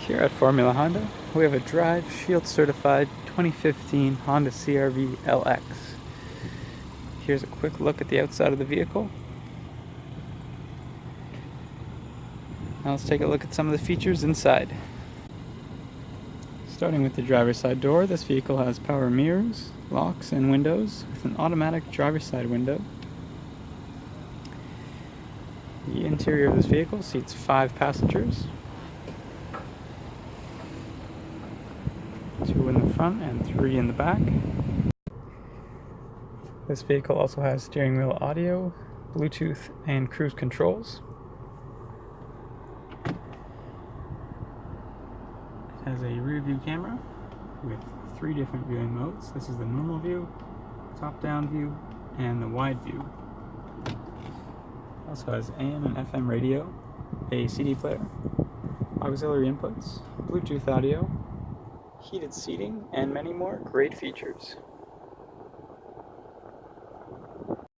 Here at Formula Honda, we have a Drive Shield certified 2015 Honda CR-V LX. Here's a quick look at the outside of the vehicle. Now let's take a look at some of the features inside. Starting with the driver's side door, this vehicle has power mirrors, locks, and windows with an automatic driver's side window. The interior of this vehicle seats 5 passengers, 2 in the front and 3 in the back. This vehicle also has steering wheel audio, Bluetooth, and cruise controls. It has a rear view camera with 3 different viewing modes. This is the normal view, top-down view, and the wide view. It also has AM and FM radio, a CD player, auxiliary inputs, Bluetooth audio, heated seating, and many more great features.